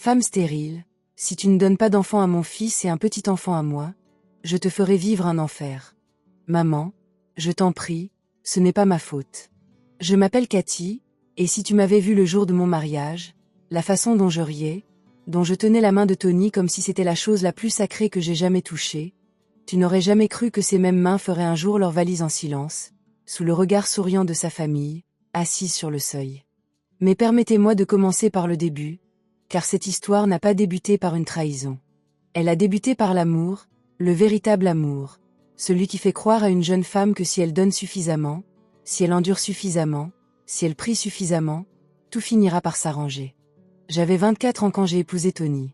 Femme stérile, si tu ne donnes pas d'enfant à mon fils et un petit enfant à moi, je te ferai vivre un enfer. Maman, je t'en prie, ce n'est pas ma faute. Je m'appelle Cathy, et si tu m'avais vu le jour de mon mariage, la façon dont je riais, dont je tenais la main de Tony comme si c'était la chose la plus sacrée que j'ai jamais touchée, tu n'aurais jamais cru que ces mêmes mains feraient un jour leur valise en silence, sous le regard souriant de sa famille, assise sur le seuil. Mais permettez-moi de commencer par le début, car cette histoire n'a pas débuté par une trahison. Elle a débuté par l'amour, le véritable amour, celui qui fait croire à une jeune femme que si elle donne suffisamment, si elle endure suffisamment, si elle prie suffisamment, tout finira par s'arranger. J'avais 24 ans quand j'ai épousé Tony.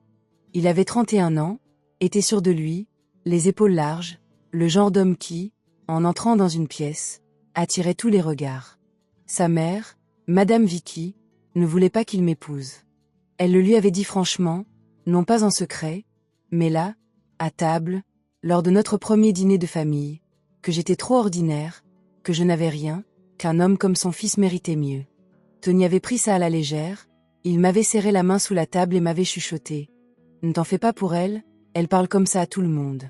Il avait 31 ans, était sûr de lui, les épaules larges, le genre d'homme qui, en entrant dans une pièce, attirait tous les regards. Sa mère, Madame Vicky, ne voulait pas qu'il m'épouse. Elle le lui avait dit franchement, non pas en secret, mais là, à table, lors de notre premier dîner de famille, que j'étais trop ordinaire, que je n'avais rien, qu'un homme comme son fils méritait mieux. Tony avait pris ça à la légère, il m'avait serré la main sous la table et m'avait chuchoté. « Ne t'en fais pas pour elle, elle parle comme ça à tout le monde. »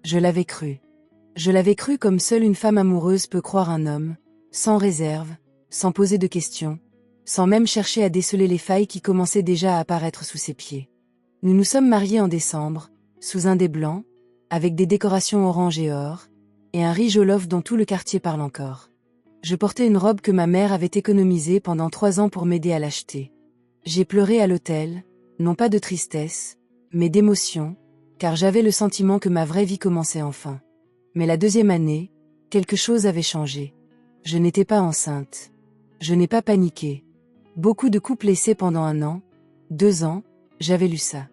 Je l'avais cru. Je l'avais cru comme seule une femme amoureuse peut croire un homme, sans réserve, sans poser de questions, sans même chercher à déceler les failles qui commençaient déjà à apparaître sous ses pieds. Nous nous sommes mariés en décembre, sous un dais blanc, avec des décorations orange et or, et un riz jollof dont tout le quartier parle encore. Je portais une robe que ma mère avait économisée pendant 3 ans pour m'aider à l'acheter. J'ai pleuré à l'hôtel, non pas de tristesse, mais d'émotion, car j'avais le sentiment que ma vraie vie commençait enfin. Mais la deuxième année, quelque chose avait changé. Je n'étais pas enceinte. Je n'ai pas paniqué. Beaucoup de couples essaient pendant 1 an, 2 ans, j'avais lu ça.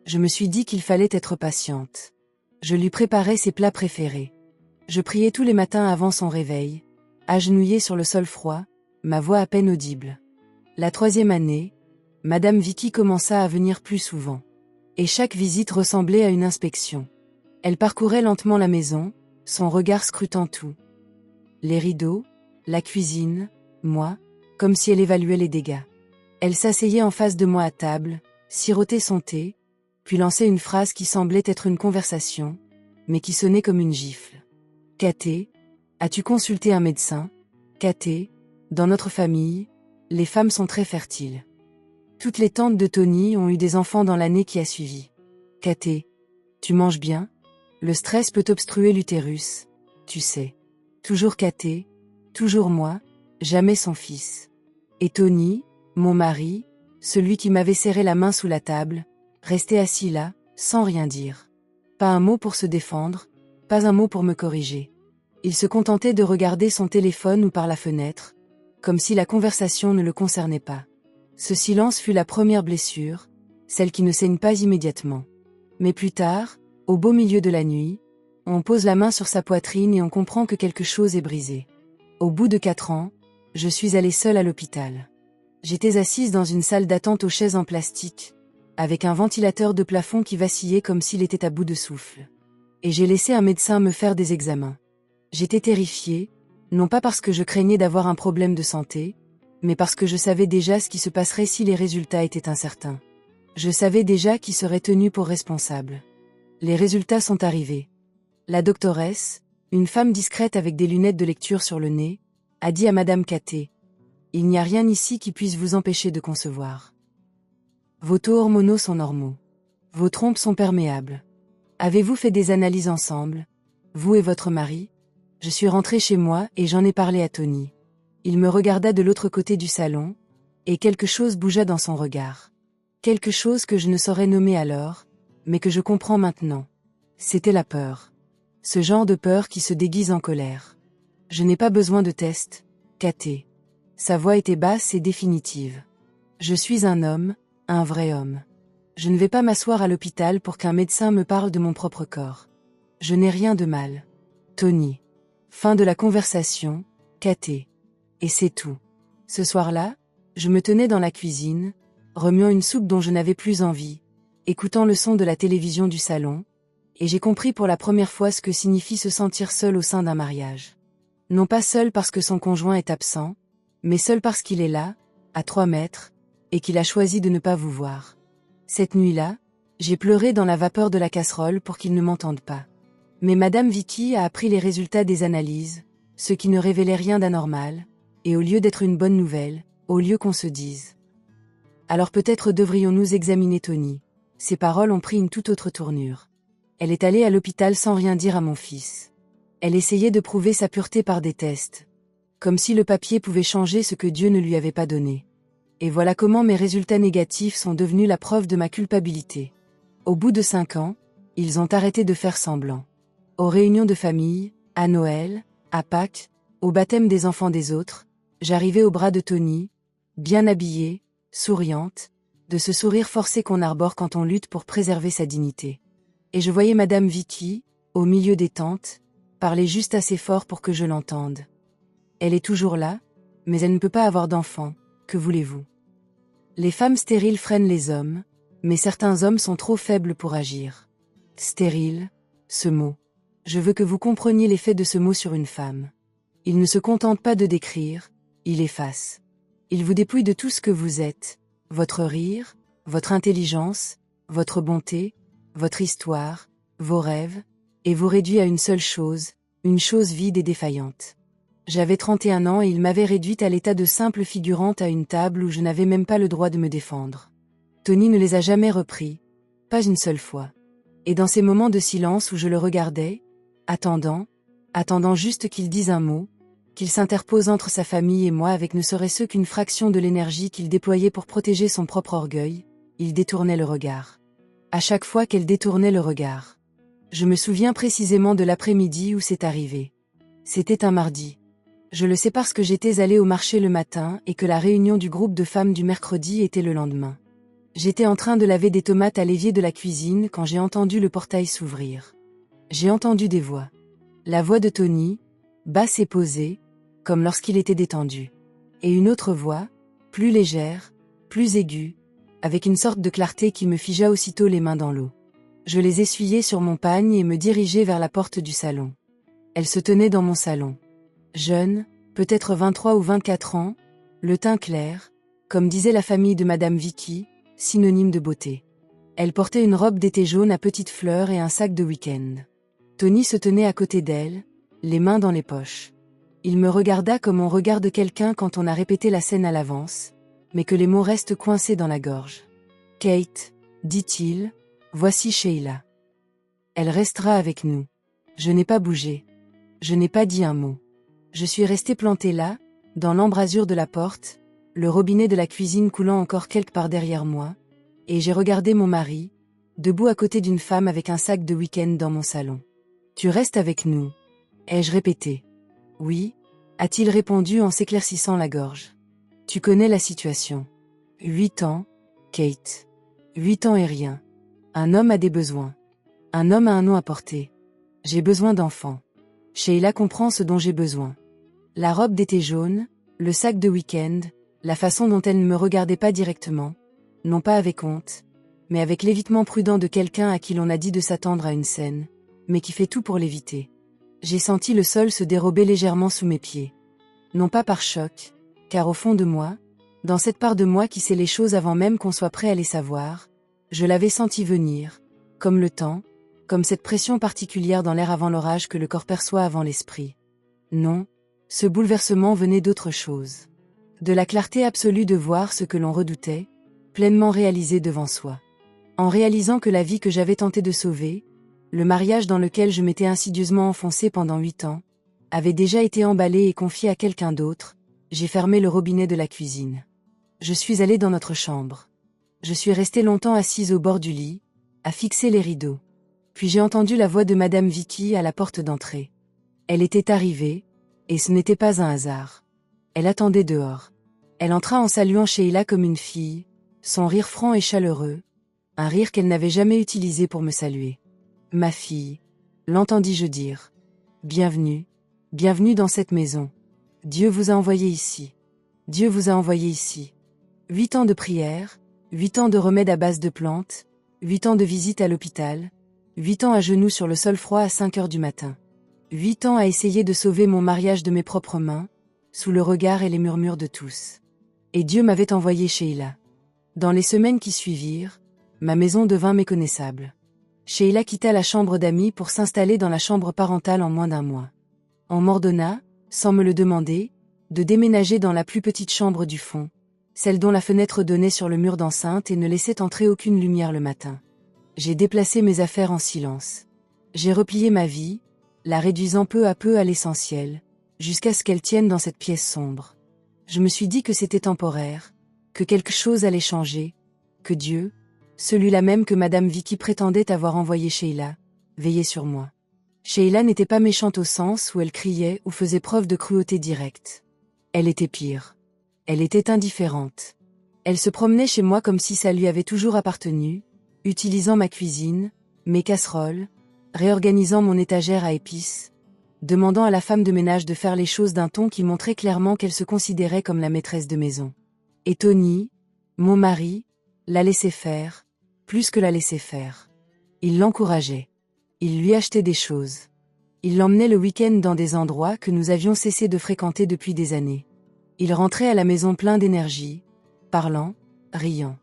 Je me suis dit qu'il fallait être patiente. Je lui préparais ses plats préférés. Je priais tous les matins avant son réveil, agenouillée sur le sol froid, ma voix à peine audible. La 3e année, Madame Vicky commença à venir plus souvent. Et chaque visite ressemblait à une inspection. Elle parcourait lentement la maison, son regard scrutant tout. Les rideaux, la cuisine, moi, comme si elle évaluait les dégâts. Elle s'asseyait en face de moi à table, sirotait son thé, puis lançait une phrase qui semblait être une conversation, mais qui sonnait comme une gifle. « Cathy, as-tu consulté un médecin ? Cathy, dans notre famille, les femmes sont très fertiles. Toutes les tantes de Tony ont eu des enfants dans l'année qui a suivi. Cathy, tu manges bien ? Le stress peut obstruer l'utérus, tu sais. Toujours Cathy, toujours moi, jamais son fils. Et Tony, mon mari, celui qui m'avait serré la main sous la table, restait assis là, sans rien dire. Pas un mot pour se défendre, pas un mot pour me corriger. Il se contentait de regarder son téléphone ou par la fenêtre, comme si la conversation ne le concernait pas. Ce silence fut la première blessure, celle qui ne saigne pas immédiatement. Mais plus tard, au beau milieu de la nuit, on pose la main sur sa poitrine et on comprend que quelque chose est brisé. Au bout de 4 ans, je suis allée seule à l'hôpital. J'étais assise dans une salle d'attente aux chaises en plastique, avec un ventilateur de plafond qui vacillait comme s'il était à bout de souffle. Et j'ai laissé un médecin me faire des examens. J'étais terrifiée, non pas parce que je craignais d'avoir un problème de santé, mais parce que je savais déjà ce qui se passerait si les résultats étaient incertains. Je savais déjà qui serait tenu pour responsable. Les résultats sont arrivés. La doctoresse, une femme discrète avec des lunettes de lecture sur le nez, a dit à Madame Cathy : « Il n'y a rien ici qui puisse vous empêcher de concevoir. Vos taux hormonaux sont normaux. Vos trompes sont perméables. Avez-vous fait des analyses ensemble, vous et votre mari ? » Je suis rentrée chez moi et j'en ai parlé à Tony. Il me regarda de l'autre côté du salon, et quelque chose bougea dans son regard. Quelque chose que je ne saurais nommer alors, mais que je comprends maintenant. C'était la peur. Ce genre de peur qui se déguise en colère. Je n'ai pas besoin de test, Cathy. Sa voix était basse et définitive. Je suis un homme, un vrai homme. Je ne vais pas m'asseoir à l'hôpital pour qu'un médecin me parle de mon propre corps. Je n'ai rien de mal. Tony. Fin de la conversation, Cathy. Et c'est tout. Ce soir-là, je me tenais dans la cuisine, remuant une soupe dont je n'avais plus envie, écoutant le son de la télévision du salon, et j'ai compris pour la première fois ce que signifie se sentir seul au sein d'un mariage. Non pas seul parce que son conjoint est absent, mais seul parce qu'il est là, à 3 mètres, et qu'il a choisi de ne pas vous voir. Cette nuit-là, j'ai pleuré dans la vapeur de la casserole pour qu'ils ne m'entendent pas. Mais Madame Vicky a appris les résultats des analyses, ce qui ne révélait rien d'anormal, et au lieu d'être une bonne nouvelle, au lieu qu'on se dise. Alors peut-être devrions-nous examiner Tony. Ses paroles ont pris une toute autre tournure. Elle est allée à l'hôpital sans rien dire à mon fils. Elle essayait de prouver sa pureté par des tests. Comme si le papier pouvait changer ce que Dieu ne lui avait pas donné. Et voilà comment mes résultats négatifs sont devenus la preuve de ma culpabilité. Au bout de 5 ans, ils ont arrêté de faire semblant. Aux réunions de famille, à Noël, à Pâques, au baptême des enfants des autres, j'arrivais au bras de Tony, bien habillée, souriante, de ce sourire forcé qu'on arbore quand on lutte pour préserver sa dignité. Et je voyais Madame Vicky, au milieu des tantes, parler juste assez fort pour que je l'entende. Elle est toujours là, mais elle ne peut pas avoir d'enfant, que voulez-vous? Les femmes stériles freinent les hommes, mais certains hommes sont trop faibles pour agir. Stérile, ce mot. Je veux que vous compreniez l'effet de ce mot sur une femme. Il ne se contente pas de décrire, il efface. Il vous dépouille de tout ce que vous êtes, votre rire, votre intelligence, votre bonté, votre histoire, vos rêves, et vous réduit à une seule chose, une chose vide et défaillante. J'avais 31 ans et il m'avait réduite à l'état de simple figurante à une table où je n'avais même pas le droit de me défendre. Tony ne les a jamais repris, pas une seule fois. Et dans ces moments de silence où je le regardais, attendant juste qu'il dise un mot, qu'il s'interpose entre sa famille et moi avec ne serait-ce qu'une fraction de l'énergie qu'il déployait pour protéger son propre orgueil, il détournait le regard. À chaque fois qu'elle détournait le regard. Je me souviens précisément de l'après-midi où c'est arrivé. C'était un mardi. Je le sais parce que j'étais allée au marché le matin et que la réunion du groupe de femmes du mercredi était le lendemain. J'étais en train de laver des tomates à l'évier de la cuisine quand j'ai entendu le portail s'ouvrir. J'ai entendu des voix. La voix de Tony, basse et posée, comme lorsqu'il était détendu. Et une autre voix, plus légère, plus aiguë, avec une sorte de clarté qui me figea aussitôt les mains dans l'eau. Je les essuyai sur mon pagne et me dirigeai vers la porte du salon. Elle se tenait dans mon salon. Jeune, peut-être 23 ou 24 ans, le teint clair, comme disait la famille de Madame Vicky, synonyme de beauté. Elle portait une robe d'été jaune à petites fleurs et un sac de week-end. Tony se tenait à côté d'elle, les mains dans les poches. Il me regarda comme on regarde quelqu'un quand on a répété la scène à l'avance, mais que les mots restent coincés dans la gorge. « Kate, dit-il, voici Sheila. Elle restera avec nous. » Je n'ai pas bougé. Je n'ai pas dit un mot. Je suis restée plantée là, dans l'embrasure de la porte, le robinet de la cuisine coulant encore quelque part derrière moi, et j'ai regardé mon mari, debout à côté d'une femme avec un sac de week-end dans mon salon. « Tu restes avec nous ?» ai-je répété. « Oui », a-t-il répondu en s'éclaircissant la gorge. « Tu connais la situation. 8 ans, Kate. 8 ans et rien. Un homme a des besoins. Un homme a un nom à porter. J'ai besoin d'enfants. Sheila comprend ce dont j'ai besoin. La robe d'été jaune, le sac de week-end, la façon dont elle ne me regardait pas directement, non pas avec honte, mais avec l'évitement prudent de quelqu'un à qui l'on a dit de s'attendre à une scène, mais qui fait tout pour l'éviter. J'ai senti le sol se dérober légèrement sous mes pieds. Non pas par choc, car au fond de moi, dans cette part de moi qui sait les choses avant même qu'on soit prêt à les savoir, je l'avais senti venir, comme le temps, comme cette pression particulière dans l'air avant l'orage que le corps perçoit avant l'esprit. Non, ce bouleversement venait d'autre chose. De la clarté absolue de voir ce que l'on redoutait, pleinement réalisé devant soi. En réalisant que la vie que j'avais tenté de sauver, le mariage dans lequel je m'étais insidieusement enfoncé pendant 8 ans, avait déjà été emballé et confié à quelqu'un d'autre, j'ai fermé le robinet de la cuisine. Je suis allée dans notre chambre. Je suis restée longtemps assise au bord du lit, à fixer les rideaux. Puis j'ai entendu la voix de Madame Vicky à la porte d'entrée. Elle était arrivée, et ce n'était pas un hasard. Elle attendait dehors. Elle entra en saluant Sheila comme une fille, son rire franc et chaleureux, un rire qu'elle n'avait jamais utilisé pour me saluer. « Ma fille », l'entendis-je dire. « Bienvenue, bienvenue dans cette maison. Dieu vous a envoyé ici. Dieu vous a envoyé ici. 8 ans de prière, 8 ans de remèdes à base de plantes, 8 ans de visite à l'hôpital, 8 ans à genoux sur le sol froid à 5 heures du matin. 8 ans à essayer de sauver mon mariage de mes propres mains, sous le regard et les murmures de tous. Et Dieu m'avait envoyé Sheila. Dans les semaines qui suivirent, Ma maison devint méconnaissable. Sheila quitta la chambre d'amis pour s'installer dans la chambre parentale en moins d'un mois. On m'ordonna, sans me le demander, de déménager dans la plus petite chambre du fond, celle dont la fenêtre donnait sur le mur d'enceinte et ne laissait entrer aucune lumière le matin. J'ai déplacé mes affaires en silence. J'ai replié ma vie, la réduisant peu à peu à l'essentiel, jusqu'à ce qu'elle tienne dans cette pièce sombre. Je me suis dit que c'était temporaire, que quelque chose allait changer, que Dieu, celui-là même que Madame Vicky prétendait avoir envoyé Sheila, veillait sur moi. Sheila n'était pas méchante au sens où elle criait ou faisait preuve de cruauté directe. Elle était pire. Elle était indifférente. Elle se promenait chez moi comme si ça lui avait toujours appartenu, utilisant ma cuisine, mes casseroles, réorganisant mon étagère à épices, demandant à la femme de ménage de faire les choses d'un ton qui montrait clairement qu'elle se considérait comme la maîtresse de maison. Et Tony, mon mari, la laissait faire, plus que la laissait faire. Il l'encourageait. Il lui achetait des choses. Il l'emmenait le week-end dans des endroits que nous avions cessé de fréquenter depuis des années. Il rentrait à la maison plein d'énergie, parlant, riant.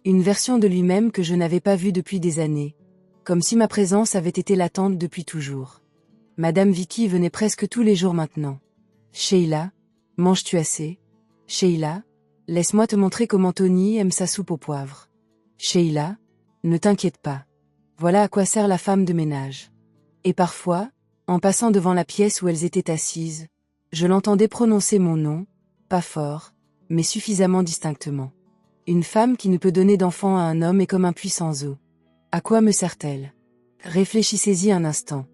Une version de lui-même que je n'avais pas vue depuis des années, comme si ma présence avait été latente depuis toujours. Madame Vicky venait presque tous les jours maintenant. Sheila, manges-tu assez? Sheila, laisse-moi te montrer comment Tony aime sa soupe au poivre. Sheila, ne t'inquiète pas. Voilà à quoi sert la femme de ménage. Et parfois, en passant devant la pièce où elles étaient assises, je l'entendais prononcer mon nom, pas fort, mais suffisamment distinctement. Une femme qui ne peut donner d'enfant à un homme est comme un puissant zoo. À quoi me sert-elle? Réfléchissez-y un instant.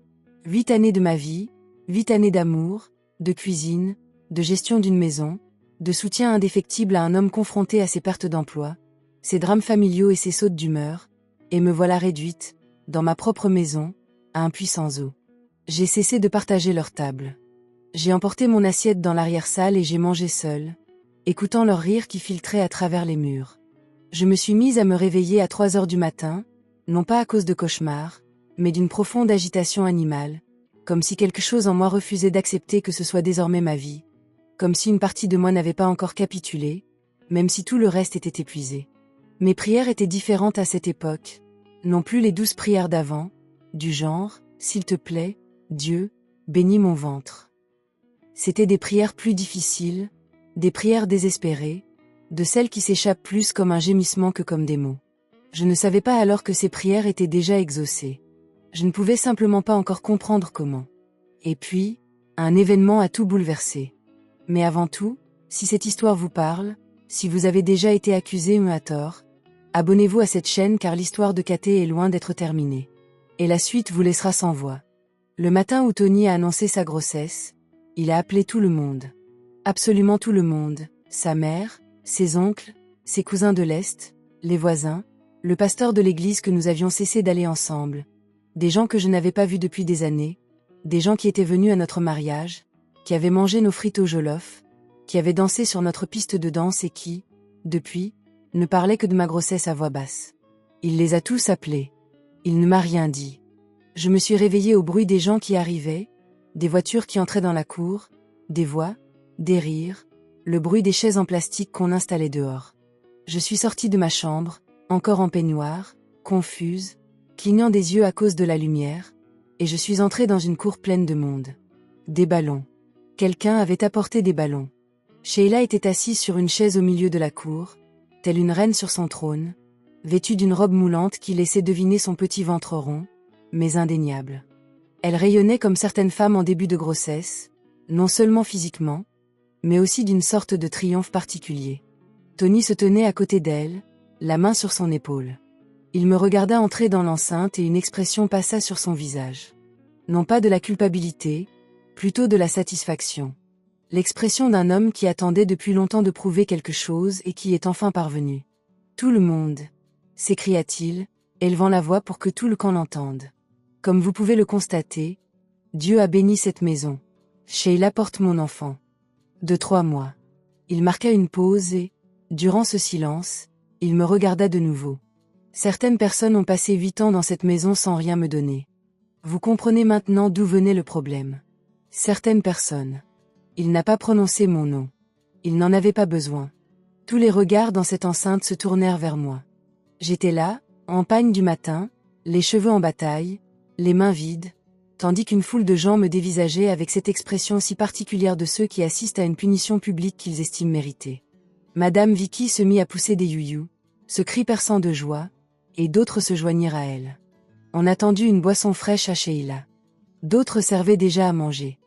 8 années de ma vie, 8 années d'amour, de cuisine, de gestion d'une maison, de soutien indéfectible à un homme confronté à ses pertes d'emploi, ses drames familiaux et ses sautes d'humeur, et me voilà réduite, dans ma propre maison, à un puissant zoo. J'ai cessé de partager leur table. J'ai emporté mon assiette dans l'arrière-salle et j'ai mangé seule, écoutant leur rire qui filtrait à travers les murs. Je me suis mise à me réveiller à 3 heures du matin, non pas à cause de cauchemars, mais d'une profonde agitation animale, comme si quelque chose en moi refusait d'accepter que ce soit désormais ma vie, comme si une partie de moi n'avait pas encore capitulé, même si tout le reste était épuisé. Mes prières étaient différentes à cette époque, non plus les 12 prières d'avant, du genre, s'il te plaît, Dieu, bénis mon ventre. C'étaient des prières plus difficiles, des prières désespérées, de celles qui s'échappent plus comme un gémissement que comme des mots. Je ne savais pas alors que ces prières étaient déjà exaucées. Je ne pouvais simplement pas encore comprendre comment. Et puis, un événement a tout bouleversé. Mais avant tout, si cette histoire vous parle, si vous avez déjà été accusé ou à tort, abonnez-vous à cette chaîne car l'histoire de Katé est loin d'être terminée. Et la suite vous laissera sans voix. Le matin où Tony a annoncé sa grossesse, il a appelé tout le monde. Absolument tout le monde, sa mère, ses oncles, ses cousins de l'Est, les voisins, le pasteur de l'église que nous avions cessé d'aller ensemble, des gens que je n'avais pas vus depuis des années, des gens qui étaient venus à notre mariage, qui avaient mangé nos frites au jollof, qui avaient dansé sur notre piste de danse et qui, depuis, ne parlaient que de ma grossesse à voix basse. Il les a tous appelés. Il ne m'a rien dit. Je me suis réveillée au bruit des gens qui arrivaient, des voitures qui entraient dans la cour, des voix, des rires, le bruit des chaises en plastique qu'on installait dehors. Je suis sortie de ma chambre, encore en peignoir, confuse, clignant des yeux à cause de la lumière, et je suis entrée dans une cour pleine de monde. Des ballons. Quelqu'un avait apporté des ballons. Sheila était assise sur une chaise au milieu de la cour, telle une reine sur son trône, vêtue d'une robe moulante qui laissait deviner son petit ventre rond, mais indéniable. Elle rayonnait comme certaines femmes en début de grossesse, non seulement physiquement, mais aussi d'une sorte de triomphe particulier. Tony se tenait à côté d'elle, la main sur son épaule. Il me regarda entrer dans l'enceinte et une expression passa sur son visage. Non pas de la culpabilité, plutôt de la satisfaction. L'expression d'un homme qui attendait depuis longtemps de prouver quelque chose et qui est enfin parvenu. Tout le monde, s'écria-t-il, élevant la voix pour que tout le camp l'entende. Comme vous pouvez le constater, Dieu a béni cette maison. Sheila porte mon enfant. De 3 mois. Il marqua une pause et, durant ce silence, il me regarda de nouveau. Certaines personnes ont passé 8 ans dans cette maison sans rien me donner. Vous comprenez maintenant d'où venait le problème. Certaines personnes. Il n'a pas prononcé mon nom. Il n'en avait pas besoin. Tous les regards dans cette enceinte se tournèrent vers moi. J'étais là, en pagne du matin, les cheveux en bataille, les mains vides, tandis qu'une foule de gens me dévisageaient avec cette expression si particulière de ceux qui assistent à une punition publique qu'ils estiment méritée. Madame Vicky se mit à pousser des youyous, ce cri perçant de joie, et d'autres se joignirent à elle. On attendit une boisson fraîche à Sheila. D'autres servaient déjà à manger.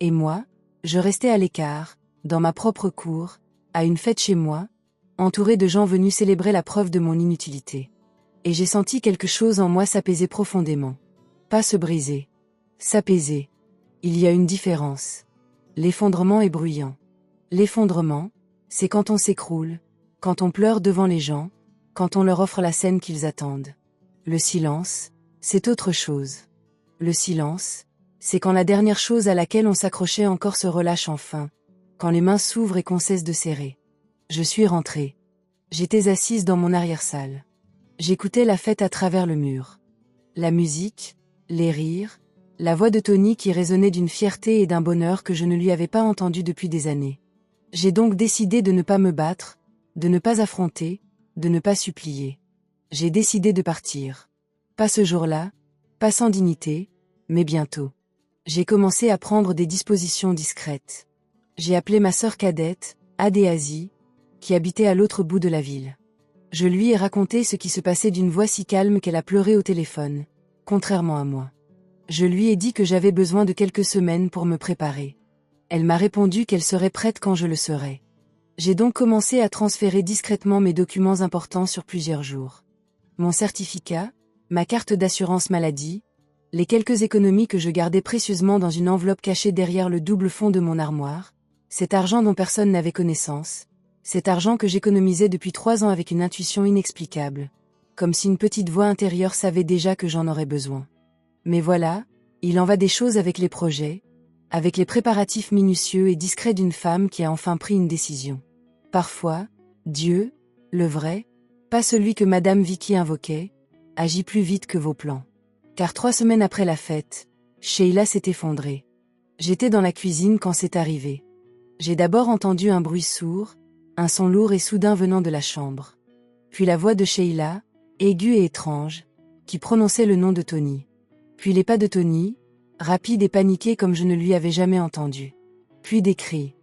Et moi, je restais à l'écart, dans ma propre cour, à une fête chez moi, entouré de gens venus célébrer la preuve de mon inutilité. Et j'ai senti quelque chose en moi s'apaiser profondément. Pas se briser. S'apaiser. Il y a une différence. L'effondrement est bruyant. L'effondrement, c'est quand on s'écroule, quand on pleure devant les gens, quand on leur offre la scène qu'ils attendent. Le silence, c'est autre chose. Le silence, c'est quand la dernière chose à laquelle on s'accrochait encore se relâche enfin, quand les mains s'ouvrent et qu'on cesse de serrer. Je suis rentrée. J'étais assise dans mon arrière-salle. J'écoutais la fête à travers le mur. La musique, les rires, la voix de Tony qui résonnait d'une fierté et d'un bonheur que je ne lui avais pas entendu depuis des années. J'ai donc décidé de ne pas me battre, de ne pas affronter, de ne pas supplier. J'ai décidé de partir. Pas ce jour-là, pas sans dignité, mais bientôt. J'ai commencé à prendre des dispositions discrètes. J'ai appelé ma sœur cadette, Adéasie, qui habitait à l'autre bout de la ville. Je lui ai raconté ce qui se passait d'une voix si calme qu'elle a pleuré au téléphone, contrairement à moi. Je lui ai dit que j'avais besoin de quelques semaines pour me préparer. Elle m'a répondu qu'elle serait prête quand je le serais. J'ai donc commencé à transférer discrètement mes documents importants sur plusieurs jours. Mon certificat, ma carte d'assurance maladie, les quelques économies que je gardais précieusement dans une enveloppe cachée derrière le double fond de mon armoire, cet argent dont personne n'avait connaissance, cet argent que j'économisais depuis 3 ans avec une intuition inexplicable, comme si une petite voix intérieure savait déjà que j'en aurais besoin. Mais voilà, il en va des choses avec les projets, avec les préparatifs minutieux et discrets d'une femme qui a enfin pris une décision. Parfois, Dieu, le vrai, pas celui que Madame Vicky invoquait, agit plus vite que vos plans. Car 3 semaines après la fête, Sheila s'est effondrée. J'étais dans la cuisine quand c'est arrivé. J'ai d'abord entendu un bruit sourd, un son lourd et soudain venant de la chambre. Puis la voix de Sheila, aiguë et étrange, qui prononçait le nom de Tony. Puis les pas de Tony, rapides et paniqués comme je ne lui avais jamais entendu. Puis des cris.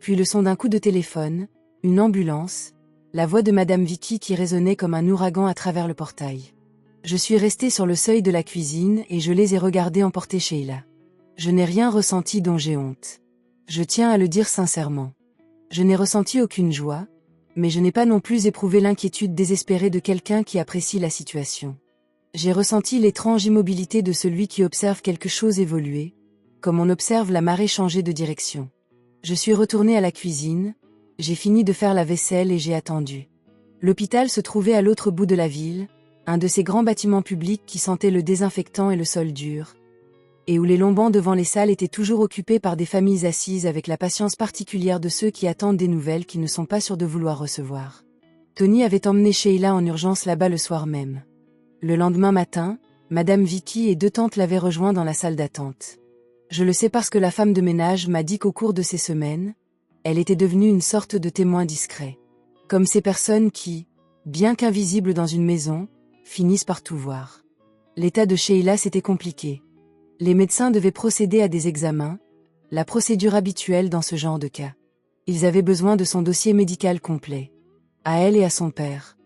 Puis le son d'un coup de téléphone, une ambulance, la voix de Madame Vicky qui résonnait comme un ouragan à travers le portail. Je suis restée sur le seuil de la cuisine et je les ai regardés emporter Sheila. Je n'ai rien ressenti dont j'ai honte. Je tiens à le dire sincèrement. Je n'ai ressenti aucune joie, mais je n'ai pas non plus éprouvé l'inquiétude désespérée de quelqu'un qui apprécie la situation. J'ai ressenti l'étrange immobilité de celui qui observe quelque chose évoluer, comme on observe la marée changer de direction. Je suis retournée à la cuisine, j'ai fini de faire la vaisselle et j'ai attendu. L'hôpital se trouvait à l'autre bout de la ville, un de ces grands bâtiments publics qui sentaient le désinfectant et le sol dur, et où les longs bancs devant les salles étaient toujours occupés par des familles assises avec la patience particulière de ceux qui attendent des nouvelles qu'ils ne sont pas sûrs de vouloir recevoir. Tony avait emmené Sheila en urgence là-bas le soir même. Le lendemain matin, Madame Vicky et 2 tantes l'avaient rejoint dans la salle d'attente. Je le sais parce que la femme de ménage m'a dit qu'au cours de ces semaines, elle était devenue une sorte de témoin discret. Comme ces personnes qui, bien qu'invisibles dans une maison, finissent par tout voir. L'état de Sheila s'était compliqué. Les médecins devaient procéder à des examens, la procédure habituelle dans ce genre de cas. Ils avaient besoin de son dossier médical complet. À elle et à son père.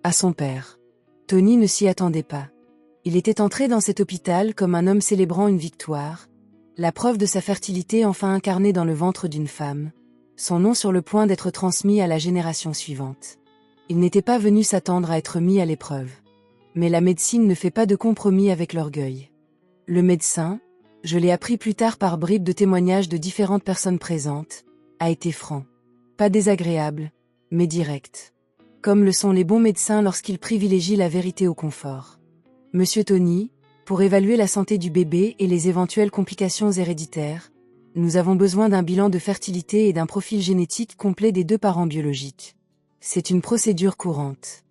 À son père. Tony ne s'y attendait pas. Il était entré dans cet hôpital comme un homme célébrant une victoire, la preuve de sa fertilité enfin incarnée dans le ventre d'une femme, son nom sur le point d'être transmis à la génération suivante. Il n'était pas venu s'attendre à être mis à l'épreuve. Mais la médecine ne fait pas de compromis avec l'orgueil. Le médecin, je l'ai appris plus tard par bribes de témoignages de différentes personnes présentes, a été franc. Pas désagréable, mais direct. Comme le sont les bons médecins lorsqu'ils privilégient la vérité au confort. Monsieur Tony, pour évaluer la santé du bébé et les éventuelles complications héréditaires, nous avons besoin d'un bilan de fertilité et d'un profil génétique complet des 2 parents biologiques. C'est une procédure courante.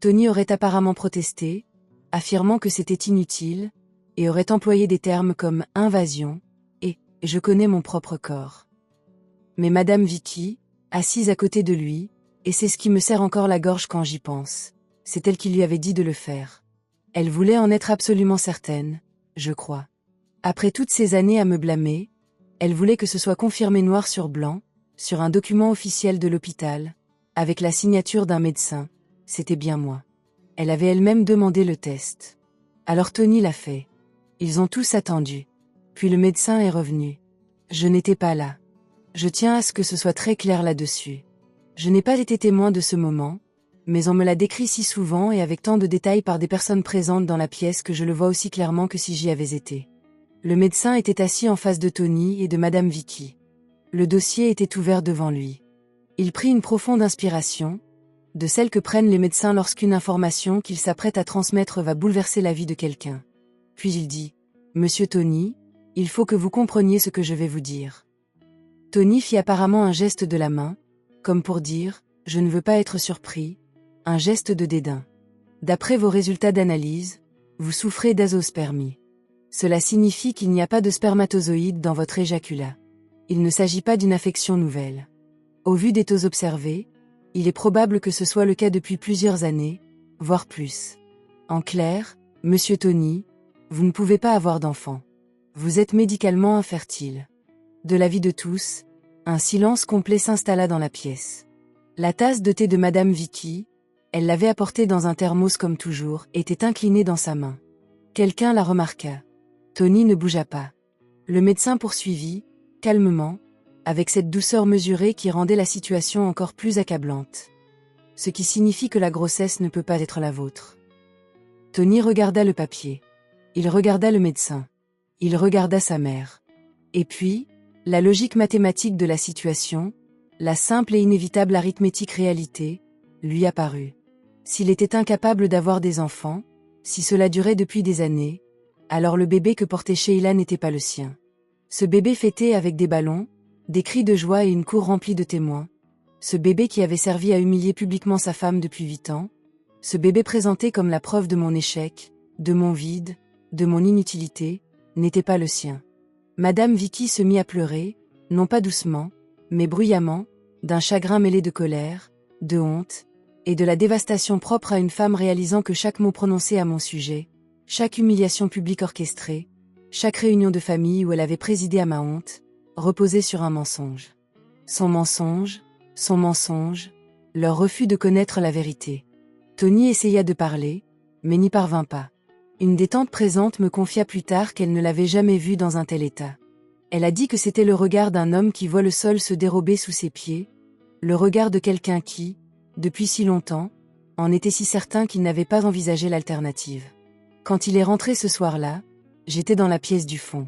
Tony aurait apparemment protesté, affirmant que c'était inutile, et aurait employé des termes comme « invasion » et « je connais mon propre corps ». Mais Madame Vicky, assise à côté de lui, et c'est ce qui me serre encore la gorge quand j'y pense, c'est elle qui lui avait dit de le faire. Elle voulait en être absolument certaine, je crois. Après toutes ces années à me blâmer, elle voulait que ce soit confirmé noir sur blanc, sur un document officiel de l'hôpital, avec la signature d'un médecin. C'était bien moi. Elle avait elle-même demandé le test. Alors Tony l'a fait. Ils ont tous attendu. Puis le médecin est revenu. Je n'étais pas là. Je tiens à ce que ce soit très clair là-dessus. Je n'ai pas été témoin de ce moment, mais on me l'a décrit si souvent et avec tant de détails par des personnes présentes dans la pièce que je le vois aussi clairement que si j'y avais été. Le médecin était assis en face de Tony et de Madame Vicky. Le dossier était ouvert devant lui. Il prit une profonde inspiration, de celle que prennent les médecins lorsqu'une information qu'ils s'apprêtent à transmettre va bouleverser la vie de quelqu'un. Puis il dit « Monsieur Tony, il faut que vous compreniez ce que je vais vous dire. » Tony fit apparemment un geste de la main, comme pour dire « Je ne veux pas être surpris », un geste de dédain. D'après vos résultats d'analyse, vous souffrez d'azospermie. Cela signifie qu'il n'y a pas de spermatozoïdes dans votre éjaculat. Il ne s'agit pas d'une affection nouvelle. Au vu des taux observés, il est probable que ce soit le cas depuis plusieurs années, voire plus. En clair, Monsieur Tony, vous ne pouvez pas avoir d'enfant. Vous êtes médicalement infertile. De l'avis de tous, un silence complet s'installa dans la pièce. La tasse de thé de Madame Vicky, elle l'avait apportée dans un thermos comme toujours, était inclinée dans sa main. Quelqu'un la remarqua. Tony ne bougea pas. Le médecin poursuivit, calmement, avec cette douceur mesurée qui rendait la situation encore plus accablante. Ce qui signifie que la grossesse ne peut pas être la vôtre. Tony regarda le papier. Il regarda le médecin. Il regarda sa mère. Et puis, la logique mathématique de la situation, la simple et inévitable arithmétique réalité, lui apparut. S'il était incapable d'avoir des enfants, si cela durait depuis des années, alors le bébé que portait Sheila n'était pas le sien. Ce bébé fêté avec des ballons, des cris de joie et une cour remplie de témoins. Ce bébé qui avait servi à humilier publiquement sa femme depuis 8 ans. Ce bébé présenté comme la preuve de mon échec, de mon vide, de mon inutilité, n'était pas le sien. Madame Vicky se mit à pleurer, non pas doucement, mais bruyamment, d'un chagrin mêlé de colère, de honte, et de la dévastation propre à une femme réalisant que chaque mot prononcé à mon sujet, chaque humiliation publique orchestrée, chaque réunion de famille où elle avait présidé à ma honte, reposait sur un mensonge. Son mensonge, leur refus de connaître la vérité. Tony essaya de parler, mais n'y parvint pas. Une des tantes présentes me confia plus tard qu'elle ne l'avait jamais vu dans un tel état. Elle a dit que c'était le regard d'un homme qui voit le sol se dérober sous ses pieds, le regard de quelqu'un qui, depuis si longtemps, en était si certain qu'il n'avait pas envisagé l'alternative. Quand il est rentré ce soir-là, j'étais dans la pièce du fond.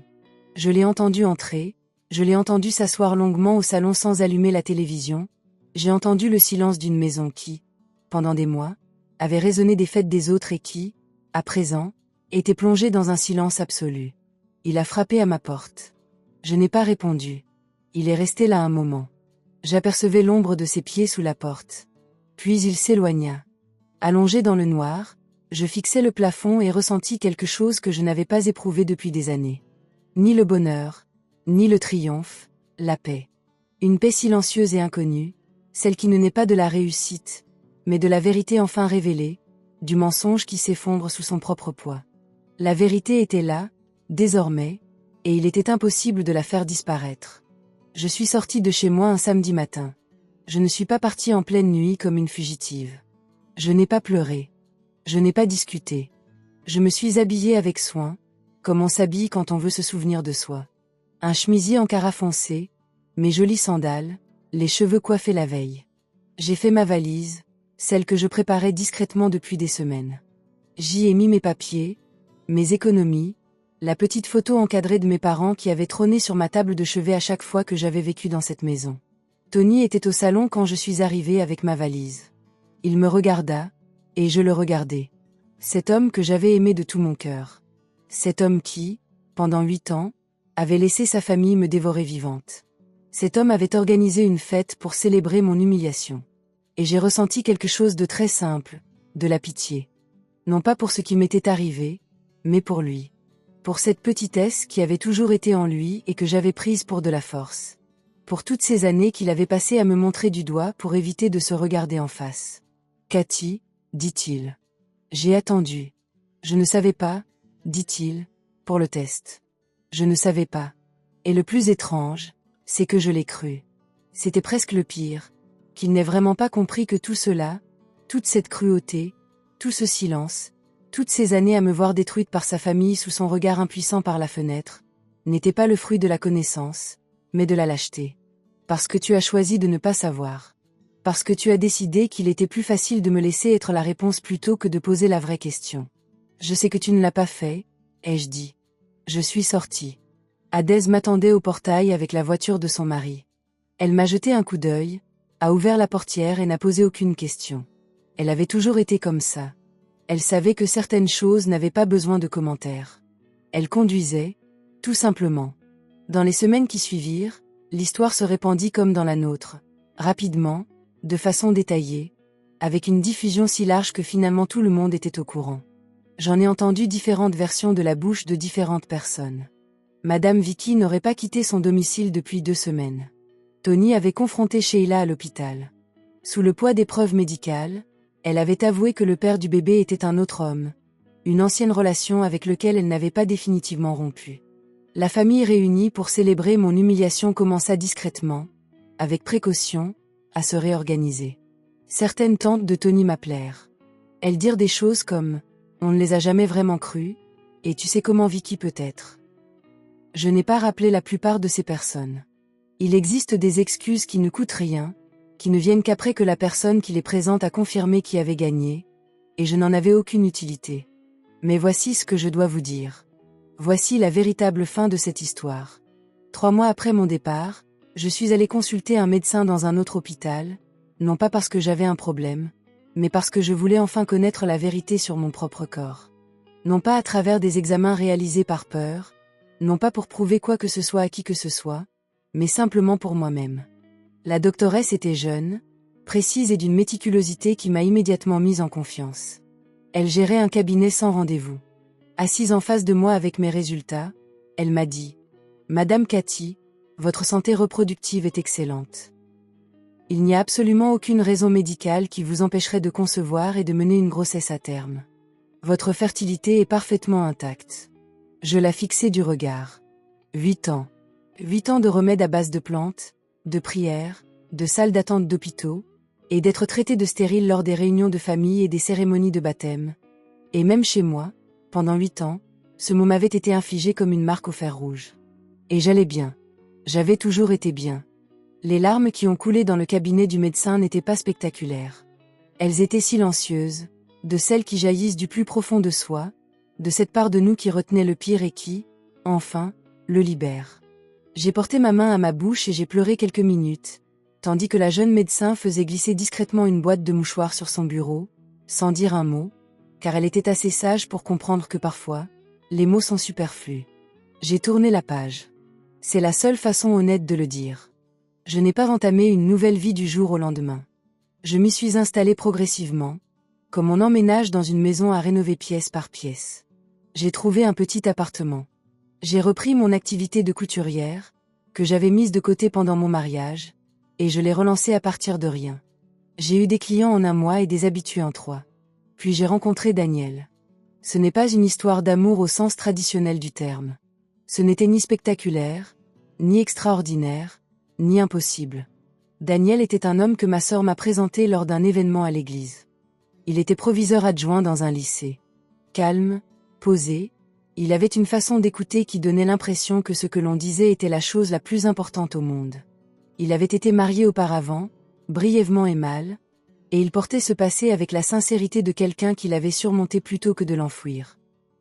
Je l'ai entendu entrer, je l'ai entendu s'asseoir longuement au salon sans allumer la télévision, j'ai entendu le silence d'une maison qui, pendant des mois, avait résonné des fêtes des autres et qui, à présent, était plongée dans un silence absolu. Il a frappé à ma porte. Je n'ai pas répondu. Il est resté là un moment. J'apercevais l'ombre de ses pieds sous la porte. Puis il s'éloigna. Allongé dans le noir, je fixai le plafond et ressentis quelque chose que je n'avais pas éprouvé depuis des années. Ni le bonheur, ni le triomphe, la paix. Une paix silencieuse et inconnue, celle qui ne naît pas de la réussite, mais de la vérité enfin révélée, du mensonge qui s'effondre sous son propre poids. La vérité était là, désormais, et il était impossible de la faire disparaître. Je suis sortie de chez moi un samedi matin. Je ne suis pas partie en pleine nuit comme une fugitive. Je n'ai pas pleuré. Je n'ai pas discuté. Je me suis habillée avec soin, comme on s'habille quand on veut se souvenir de soi. Un chemisier en cara foncé, mes jolies sandales, les cheveux coiffés la veille. J'ai fait ma valise, celle que je préparais discrètement depuis des semaines. J'y ai mis mes papiers, mes économies, la petite photo encadrée de mes parents qui avait trôné sur ma table de chevet à chaque fois que j'avais vécu dans cette maison. Tony était au salon quand je suis arrivée avec ma valise. Il me regarda, et je le regardais. Cet homme que j'avais aimé de tout mon cœur. Cet homme qui, pendant 8 ans, avait laissé sa famille me dévorer vivante. Cet homme avait organisé une fête pour célébrer mon humiliation. Et j'ai ressenti quelque chose de très simple, de la pitié. Non pas pour ce qui m'était arrivé, mais pour lui. Pour cette petitesse qui avait toujours été en lui et que j'avais prise pour de la force. Pour toutes ces années qu'il avait passées à me montrer du doigt pour éviter de se regarder en face. « Cathy, dit-il. J'ai attendu. Je ne savais pas, dit-il, pour le test. Je ne savais pas. Et le plus étrange, c'est que je l'ai cru. C'était presque le pire, qu'il n'ait vraiment pas compris que tout cela, toute cette cruauté, tout ce silence, toutes ces années à me voir détruite par sa famille sous son regard impuissant par la fenêtre, n'était pas le fruit de la connaissance, mais de la lâcheté. Parce que tu as choisi de ne pas savoir. Parce que tu as décidé qu'il était plus facile de me laisser être la réponse plutôt que de poser la vraie question. Je sais que tu ne l'as pas fait, ai-je dit. Je suis sortie. Adèle m'attendait au portail avec la voiture de son mari. Elle m'a jeté un coup d'œil, a ouvert la portière et n'a posé aucune question. Elle avait toujours été comme ça. Elle savait que certaines choses n'avaient pas besoin de commentaires. Elle conduisait, tout simplement. Dans les semaines qui suivirent, l'histoire se répandit comme dans la nôtre, rapidement, de façon détaillée, avec une diffusion si large que finalement tout le monde était au courant. J'en ai entendu différentes versions de la bouche de différentes personnes. Madame Vicky n'aurait pas quitté son domicile depuis 2 semaines. Tony avait confronté Sheila à l'hôpital. Sous le poids des preuves médicales, elle avait avoué que le père du bébé était un autre homme, une ancienne relation avec lequel elle n'avait pas définitivement rompu. La famille réunie pour célébrer mon humiliation commença discrètement, avec précaution, à se réorganiser. Certaines tantes de Tony m'appelèrent. Elles dirent des choses comme « On ne les a jamais vraiment crues, et tu sais comment Vicky peut être ». Je n'ai pas rappelé la plupart de ces personnes. Il existe des excuses qui ne coûtent rien, qui ne viennent qu'après que la personne qui les présente a confirmé qui avait gagné, et je n'en avais aucune utilité. Mais voici ce que je dois vous dire. Voici la véritable fin de cette histoire. 3 mois après mon départ, je suis allée consulter un médecin dans un autre hôpital, non pas parce que j'avais un problème, mais parce que je voulais enfin connaître la vérité sur mon propre corps. Non pas à travers des examens réalisés par peur, non pas pour prouver quoi que ce soit à qui que ce soit, mais simplement pour moi-même. La doctoresse était jeune, précise et d'une méticulosité qui m'a immédiatement mise en confiance. Elle gérait un cabinet sans rendez-vous. Assise en face de moi avec mes résultats, elle m'a dit « Madame Cathy, votre santé reproductive est excellente. Il n'y a absolument aucune raison médicale qui vous empêcherait de concevoir et de mener une grossesse à terme. Votre fertilité est parfaitement intacte. » Je la fixai du regard. 8 ans. 8 ans de remèdes à base de plantes, de prières, de salles d'attente d'hôpitaux, et d'être traité de stérile lors des réunions de famille et des cérémonies de baptême. Et même chez moi, pendant 8 ans, ce mot m'avait été infligé comme une marque au fer rouge. Et j'allais bien. J'avais toujours été bien. Les larmes qui ont coulé dans le cabinet du médecin n'étaient pas spectaculaires. Elles étaient silencieuses, de celles qui jaillissent du plus profond de soi, de cette part de nous qui retenait le pire et qui, enfin, le libère. J'ai porté ma main à ma bouche et j'ai pleuré quelques minutes, tandis que la jeune médecin faisait glisser discrètement une boîte de mouchoirs sur son bureau, sans dire un mot, car elle était assez sage pour comprendre que parfois, les mots sont superflus. J'ai tourné la page. C'est la seule façon honnête de le dire. Je n'ai pas entamé une nouvelle vie du jour au lendemain. Je m'y suis installée progressivement, comme on emménage dans une maison à rénover pièce par pièce. J'ai trouvé un petit appartement. J'ai repris mon activité de couturière, que j'avais mise de côté pendant mon mariage, et je l'ai relancée à partir de rien. J'ai eu des clients en 1 mois et des habitués en 3. Puis j'ai rencontré Daniel. Ce n'est pas une histoire d'amour au sens traditionnel du terme. Ce n'était ni spectaculaire, ni extraordinaire, ni impossible. Daniel était un homme que ma sœur m'a présenté lors d'un événement à l'église. Il était proviseur adjoint dans un lycée. Calme, posé, il avait une façon d'écouter qui donnait l'impression que ce que l'on disait était la chose la plus importante au monde. Il avait été marié auparavant, brièvement et mal, et il portait ce passé avec la sincérité de quelqu'un qui l'avait surmonté plutôt que de l'enfouir.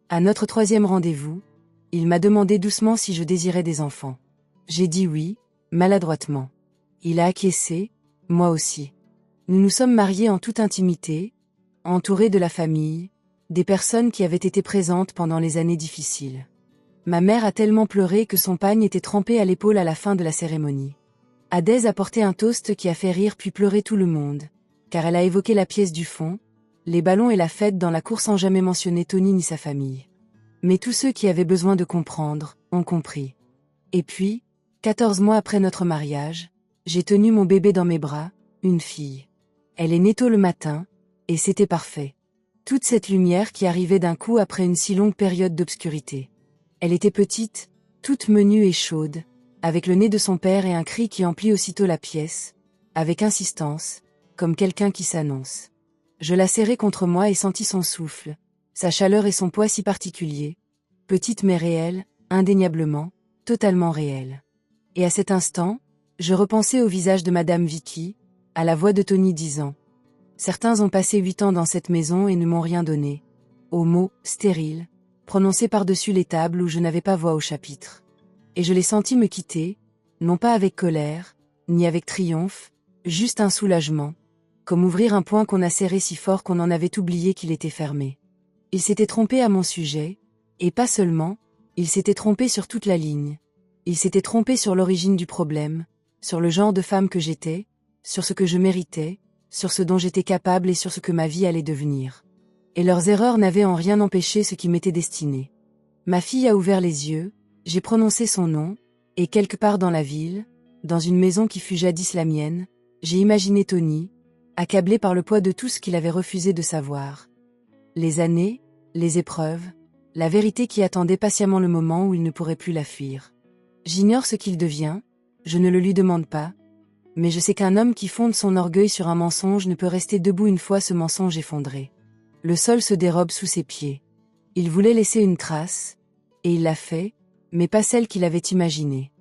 À notre 3e rendez-vous, il m'a demandé doucement si je désirais des enfants. J'ai dit oui, maladroitement. Il a acquiescé, moi aussi. Nous nous sommes mariés en toute intimité, entourés de la famille, des personnes qui avaient été présentes pendant les années difficiles. Ma mère a tellement pleuré que son pagne était trempé à l'épaule à la fin de la cérémonie. Adèle a porté un toast qui a fait rire puis pleurer tout le monde, car elle a évoqué la pièce du fond, les ballons et la fête dans la cour sans jamais mentionner Tony ni sa famille. Mais tous ceux qui avaient besoin de comprendre, ont compris. Et puis, 14 mois après notre mariage, j'ai tenu mon bébé dans mes bras, une fille. Elle est née tôt le matin, et c'était parfait. Toute cette lumière qui arrivait d'un coup après une si longue période d'obscurité. Elle était petite, toute menue et chaude, avec le nez de son père et un cri qui emplit aussitôt la pièce, avec insistance, comme quelqu'un qui s'annonce. Je la serrai contre moi et sentis son souffle, sa chaleur et son poids si particuliers, petite mais réelle, indéniablement, totalement réelle. Et à cet instant, je repensai au visage de Madame Vicky, à la voix de Tony disant « Certains ont passé 8 ans dans cette maison et ne m'ont rien donné », aux mots « stériles », prononcés par-dessus les tables où je n'avais pas voix au chapitre. Et je les sentis me quitter, non pas avec colère, ni avec triomphe, juste un soulagement, comme ouvrir un poing qu'on a serré si fort qu'on en avait oublié qu'il était fermé. Il s'était trompé à mon sujet, et pas seulement, il s'était trompé sur toute la ligne. Il s'était trompé sur l'origine du problème, sur le genre de femme que j'étais, sur ce que je méritais, sur ce dont j'étais capable et sur ce que ma vie allait devenir. Et leurs erreurs n'avaient en rien empêché ce qui m'était destiné. Ma fille a ouvert les yeux, j'ai prononcé son nom, et quelque part dans la ville, dans une maison qui fut jadis la mienne, j'ai imaginé Tony, accablé par le poids de tout ce qu'il avait refusé de savoir. Les années, les épreuves, la vérité qui attendait patiemment le moment où il ne pourrait plus la fuir. J'ignore ce qu'il devient, je ne le lui demande pas, mais je sais qu'un homme qui fonde son orgueil sur un mensonge ne peut rester debout une fois ce mensonge effondré. Le sol se dérobe sous ses pieds. Il voulait laisser une trace, et il l'a fait, mais pas celle qu'il avait imaginée.